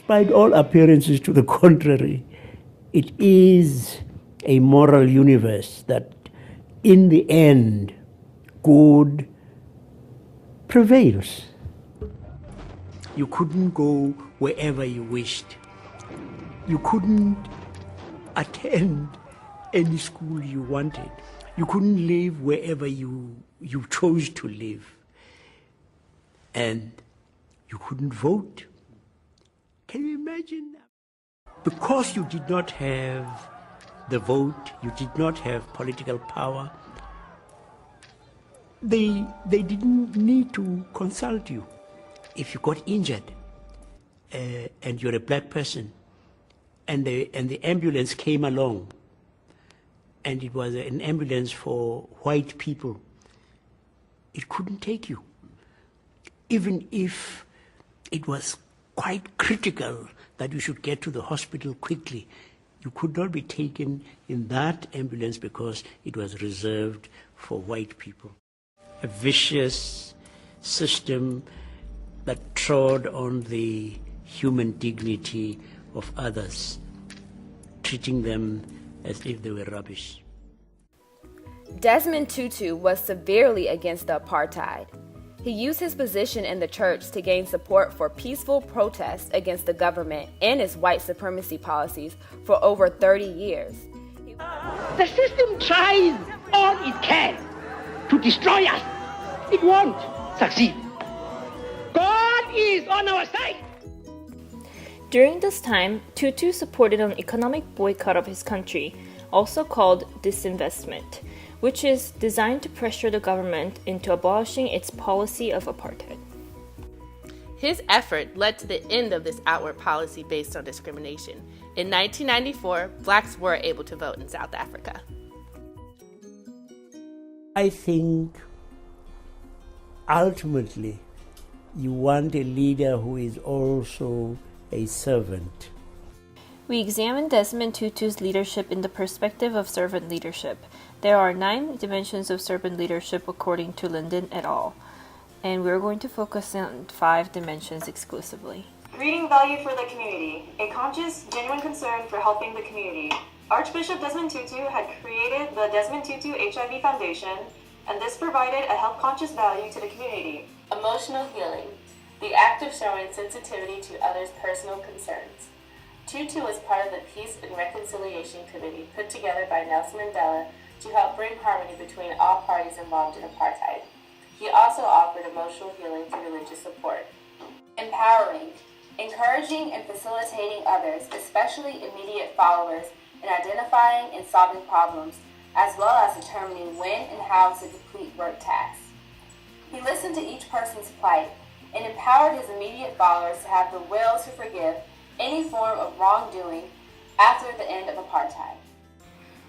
despite all appearances to the contrary, it is a moral universe that in the end, good prevails. You couldn't go wherever you wished. You couldn't attend any school you wanted. You couldn't live wherever you chose to live. And you couldn't vote. Can you imagine that? Because you did not have the vote, you did not have political power, they didn't need to consult you. If you got injured and you're a black person and the ambulance came along and it was an ambulance for white people, it couldn't take you. Even if it was quite critical that you should get to the hospital quickly, you could not be taken in that ambulance because it was reserved for white people. A vicious system that trod on the human dignity of others, treating them as if they were rubbish. Desmond Tutu was severely against the apartheid. He used his position in the church to gain support for peaceful protests against the government and its white supremacy policies for over 30 years. The system tries all it can to destroy us. It won't succeed. God is on our side. During this time, Tutu supported an economic boycott of his country, also called disinvestment, which is designed to pressure the government into abolishing its policy of apartheid. His effort led to the end of this outward policy based on discrimination. In 1994, blacks were able to vote in South Africa. I think ultimately you want a leader who is also a servant. We examined Desmond Tutu's leadership in the perspective of servant leadership. There are 9 dimensions of servant leadership according to Linden et al., and we're going to focus on 5 dimensions exclusively. Creating value for the community, a conscious, genuine concern for helping the community. Archbishop Desmond Tutu had created the Desmond Tutu HIV Foundation, and this provided a health-conscious value to the community. Emotional healing, the act of showing sensitivity to others' personal concerns. Tutu was part of the Peace and Reconciliation Committee put together by Nelson Mandela to help bring harmony between all parties involved in apartheid. He also offered emotional healing through religious support. Empowering, encouraging and facilitating others, especially immediate followers, in identifying and solving problems, as well as determining when and how to complete work tasks. He listened to each person's plight and empowered his immediate followers to have the will to forgive any form of wrongdoing after the end of apartheid.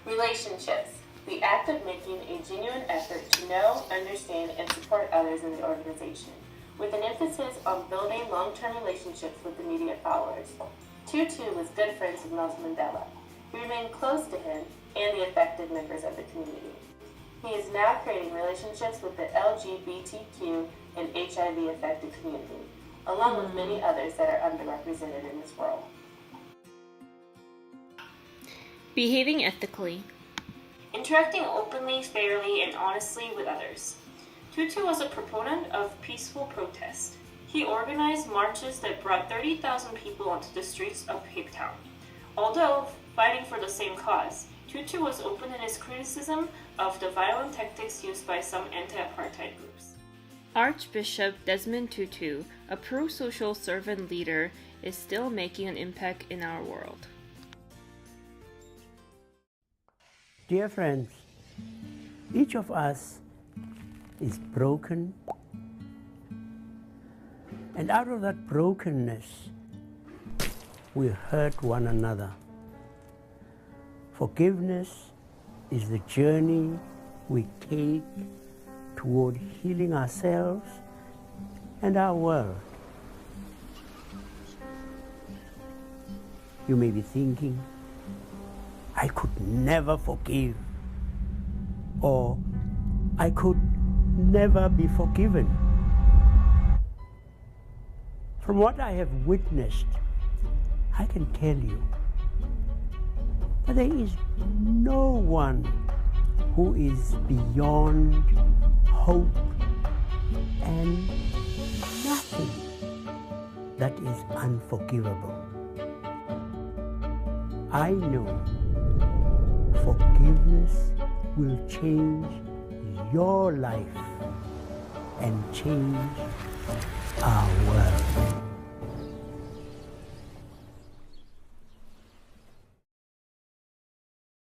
Relationships, the act of making a genuine effort to know, understand, and support others in the organization, with an emphasis on building long-term relationships with immediate followers. Tutu was good friends with Nelson Mandela. He remained close to him and the affected members of the community. He is now creating relationships with the LGBTQ and HIV-affected community, along with many others that are underrepresented in this world. Behaving ethically. Interacting openly, fairly, and honestly with others. Tutu was a proponent of peaceful protest. He organized marches that brought 30,000 people onto the streets of Cape Town. Although fighting for the same cause, Tutu was open in his criticism of the violent tactics used by some anti-apartheid groups. Archbishop Desmond Tutu, a pro-social servant leader, is still making an impact in our world. Dear friends, each of us is broken, and out of that brokenness, we hurt one another. Forgiveness is the journey we take toward healing ourselves and our world. You may be thinking, I could never forgive, or I could never be forgiven. From what I have witnessed I can tell you that there is no one who is beyond hope and nothing that is unforgivable. I know forgiveness will change your life and change our world.